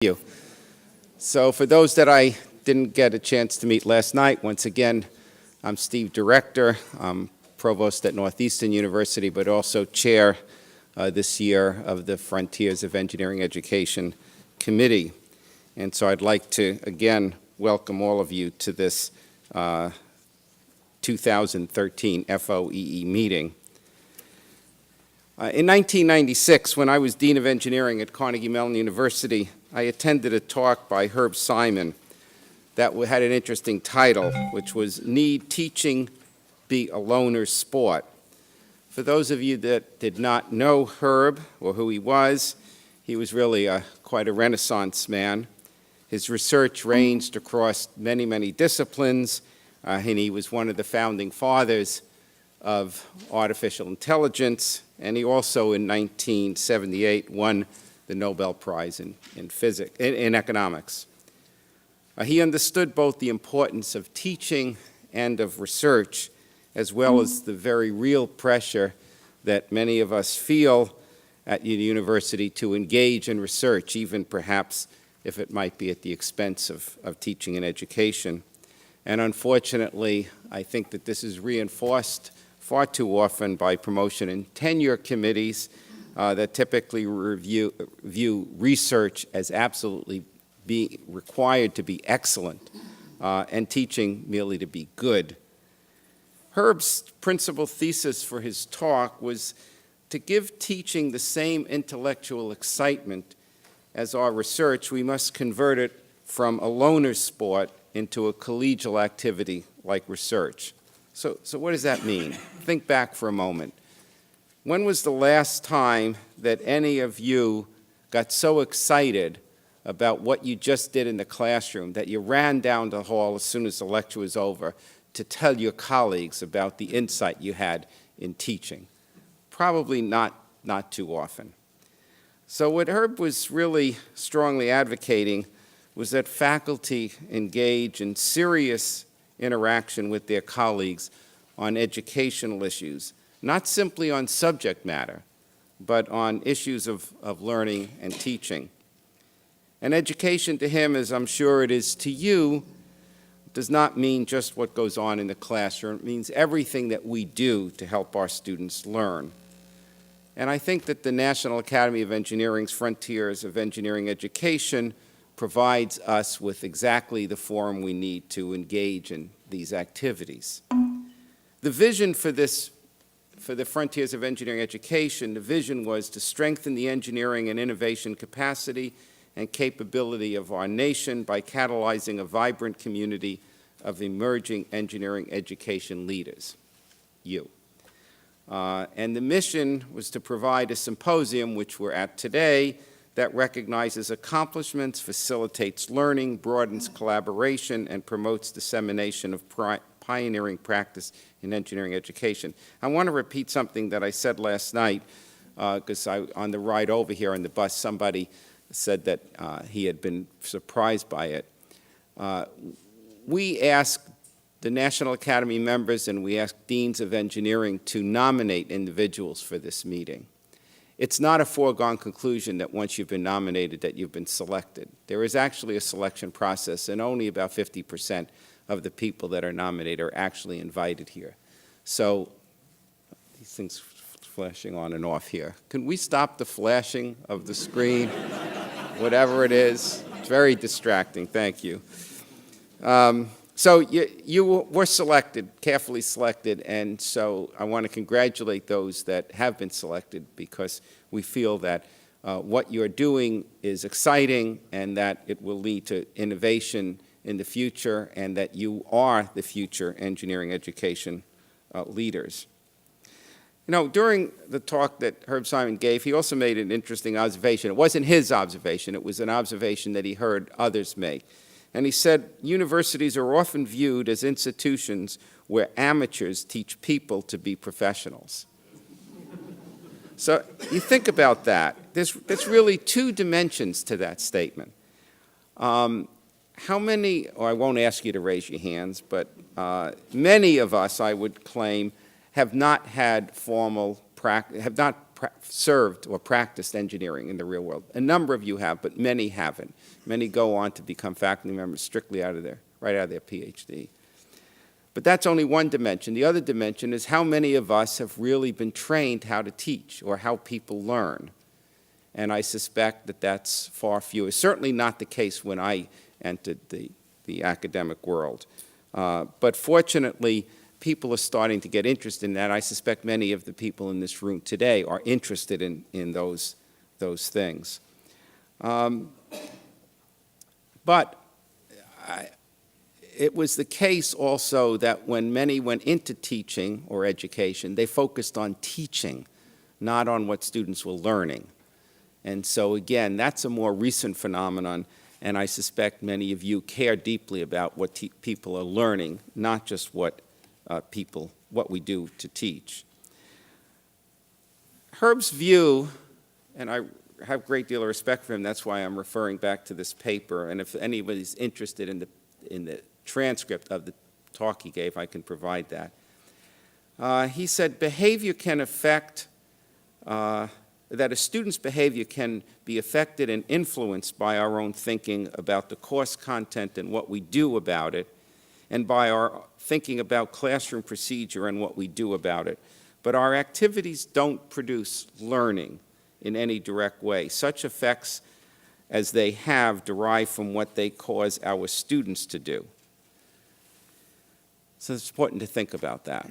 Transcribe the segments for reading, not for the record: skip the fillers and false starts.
You. So for those that I didn't get a chance to meet last night, once again, I'm Steve Director. I'm Provost at Northeastern University, but also Chair this year of the Frontiers of Engineering Education Committee. And so I'd like to, again, welcome all of you to this 2013 FOEE meeting. In 1996, when I was Dean of Engineering at Carnegie Mellon University, I attended a talk by Herb Simon that had an interesting title, which was Need Teaching Be a Loner's Sport? For those of you that did not know Herb or who he was really quite a Renaissance man. His research ranged across many, many disciplines, and he was one of the founding fathers of artificial intelligence, and he also in 1978 won the Nobel Prize in economics. He understood both the importance of teaching and of research, as well as the very real pressure that many of us feel at the university to engage in research, even perhaps if it might be at the expense of teaching and education. And unfortunately, I think that this is reinforced far too often by promotion and tenure committees that typically view research as absolutely being required to be excellent and teaching merely to be good. Herb's principal thesis for his talk was to give teaching the same intellectual excitement as our research. We must convert it from a loner's sport into a collegial activity like research. So what does that mean? Think back for a moment. When was the last time that any of you got so excited about what you just did in the classroom that you ran down the hall as soon as the lecture was over to tell your colleagues about the insight you had in teaching? Probably not too often. So what Herb was really strongly advocating was that faculty engage in serious interaction with their colleagues on educational issues, not simply on subject matter, but on issues of learning and teaching. And education to him, as I'm sure it is to you, does not mean just what goes on in the classroom. It means everything that we do to help our students learn. And I think that the National Academy of Engineering's Frontiers of Engineering Education provides us with exactly the forum we need to engage in these activities. The vision for the Frontiers of Engineering Education, the vision was to strengthen the engineering and innovation capacity and capability of our nation by catalyzing a vibrant community of emerging engineering education leaders, you. And the mission was to provide a symposium, which we're at today, that recognizes accomplishments, facilitates learning, broadens collaboration, and promotes dissemination of pioneering practice in engineering education. I want to repeat something that I said last night, because on the ride over here on the bus, somebody said that he had been surprised by it. We asked the National Academy members and we asked deans of engineering to nominate individuals for this meeting. It's not a foregone conclusion that once you've been nominated that you've been selected. There is actually a selection process, and only about 50% of the people that are nominated are actually invited here. So these things flashing on and off here. Can we stop the flashing of the screen? Whatever it is, it's very distracting. Thank you. So you were selected, carefully selected, and so I want to congratulate those that have been selected, because we feel that what you're doing is exciting and that it will lead to innovation in the future, and that you are the future engineering education leaders. You know, during the talk that Herb Simon gave, he also made an interesting observation. It wasn't his observation, it was an observation that he heard others make. And he said, universities are often viewed as institutions where amateurs teach people to be professionals. So you think about that. There's really two dimensions to that statement. How many, or I won't ask you to raise your hands, but many of us, I would claim, have not had formal practice, have not served or practiced engineering in the real world. A number of you have, but many haven't. Many go on to become faculty members strictly right out of their PhD. But that's only one dimension. The other dimension is how many of us have really been trained how to teach or how people learn. And I suspect that that's far fewer. Certainly not the case when I entered the academic world. But fortunately, people are starting to get interested in that. I suspect many of the people in this room today are interested in those things. It was the case also that when many went into teaching or education, they focused on teaching, not on what students were learning. And so again, that's a more recent phenomenon, and I suspect many of you care deeply about what people are learning, not just what we do to teach. Herb's view, and I have a great deal of respect for him, that's why I'm referring back to this paper, and if anybody's interested in the transcript of the talk he gave, I can provide that. He said behavior can affect, that a student's behavior can be affected and influenced by our own thinking about the course content and what we do about it, and by our thinking about classroom procedure and what we do about it. But our activities don't produce learning in any direct way. Such effects as they have derive from what they cause our students to do. So it's important to think about that.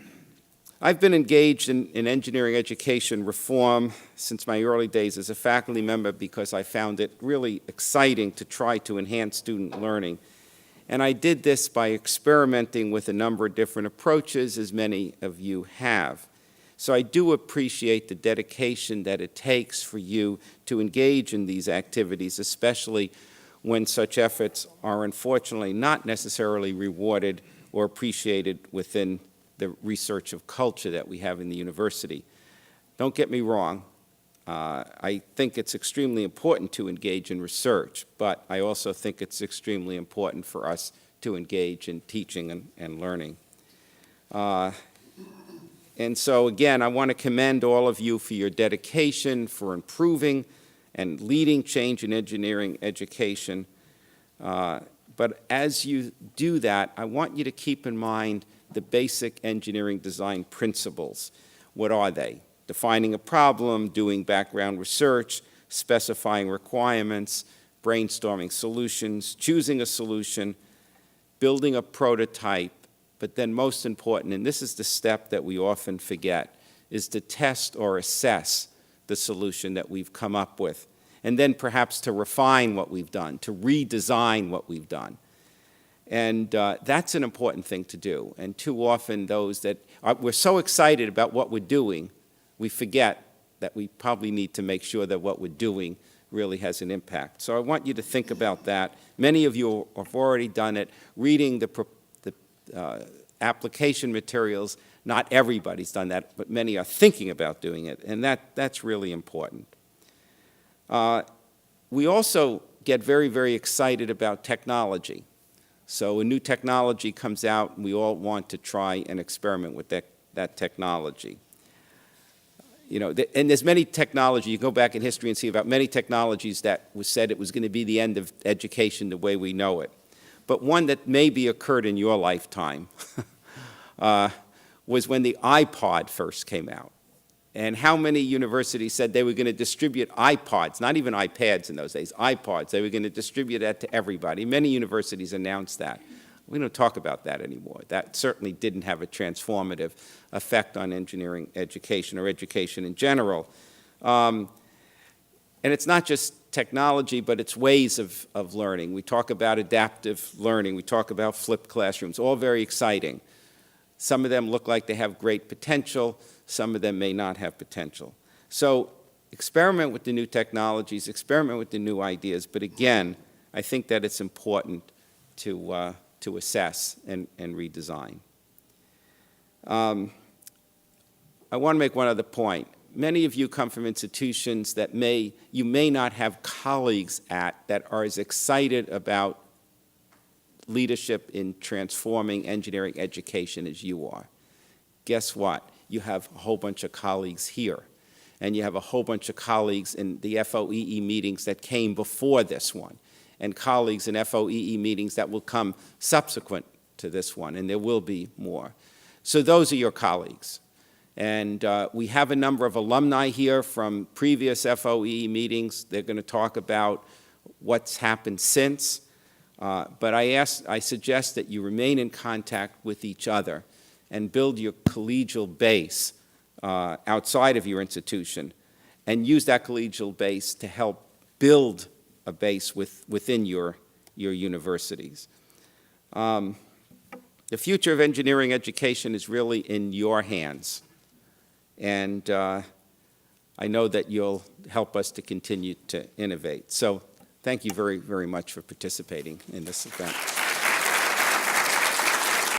I've been engaged in engineering education reform since my early days as a faculty member because I found it really exciting to try to enhance student learning. And I did this by experimenting with a number of different approaches, as many of you have. So I do appreciate the dedication that it takes for you to engage in these activities, especially when such efforts are unfortunately not necessarily rewarded or appreciated within the research of culture that we have in the university. Don't get me wrong. I think it's extremely important to engage in research, but I also think it's extremely important for us to engage in teaching and learning. And so, again, I want to commend all of you for your dedication, for improving and leading change in engineering education. But as you do that, I want you to keep in mind the basic engineering design principles. What are they? Defining a problem, doing background research, specifying requirements, brainstorming solutions, choosing a solution, building a prototype, but then most important, and this is the step that we often forget, is to test or assess the solution that we've come up with, and then perhaps to refine what we've done, to redesign what we've done. And that's an important thing to do. And too often those that we're so excited about what we're doing, we forget that we probably need to make sure that what we're doing really has an impact. So I want you to think about that. Many of you have already done it, reading the application materials. Not everybody's done that, but many are thinking about doing it, and that's really important. We also get very, very excited about technology. So a new technology comes out, and we all want to try and experiment with that technology. You know, and there's many technology, you go back in history and see about many technologies that was said it was going to be the end of education the way we know it. But one that maybe occurred in your lifetime was when the iPod first came out. And how many universities said they were going to distribute iPods, not even iPads in those days, iPods. They were going to distribute that to everybody. Many universities announced that. We don't talk about that anymore. That certainly didn't have a transformative effect on engineering education or education in general. And it's not just technology, but it's ways of learning. We talk about adaptive learning. We talk about flipped classrooms, all very exciting. Some of them look like they have great potential. Some of them may not have potential. So experiment with the new technologies, experiment with the new ideas, but again, I think that it's important to assess and redesign. I want to make one other point. Many of you come from institutions that you may not have colleagues at that are as excited about leadership in transforming engineering education as you are. Guess what? You have a whole bunch of colleagues here. and you have a whole bunch of colleagues in the FOEE meetings that came before this one, and colleagues in FOEE meetings that will come subsequent to this one, and there will be more. So those are your colleagues. And we have a number of alumni here from previous FOEE meetings. They're going to talk about what's happened since. But I suggest that you remain in contact with each other and build your collegial base outside of your institution, and use that collegial base to help build a base within your universities. The future of engineering education is really in your hands, and I know that you'll help us to continue to innovate. So thank you very, very much for participating in this event.